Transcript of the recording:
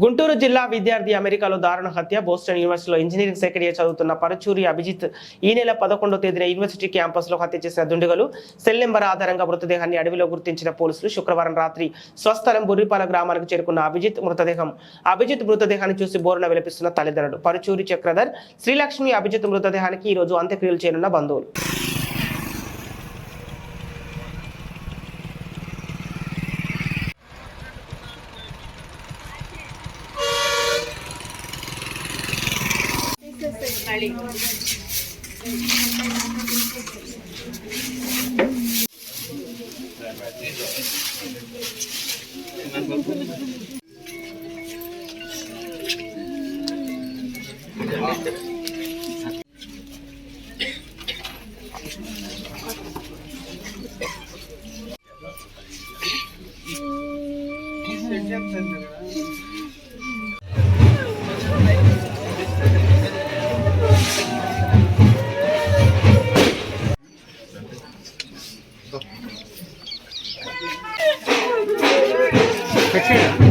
గుంటూరు జిల్లా విద్యార్థి అమెరికాలో దారుణ హత్య. బోస్టన్ యూనివర్సిటీలో ఇంజనీరింగ్ సెకండ్ ఇయర్ చదువుతున్న పరుచూరి అభిజిత్ ఈ నెల 11వ తేదీన యూనివర్సిటీ క్యాంపస్లో హత్య చేసిన దుండగులు సెల్ నెంబర్ ఆధారంగా మృతదేహాన్ని అడవిలో గుర్తించిన పోలీసులు శుక్రవారం రాత్రి స్వస్థలం బుర్రిపాల గ్రామానికి చేరుకున్న అభిజిత్ మృతదేహాన్ని చూసి బోరున విలపిస్తున్న తల్లిదండ్రులు. పరుచూరి చక్రధర్, శ్రీలక్ష్మి అభిజిత్ మృతదేహానికి ఈ రోజు అంత్యక్రియలు చేయనున్న బంధువులు. Katrina.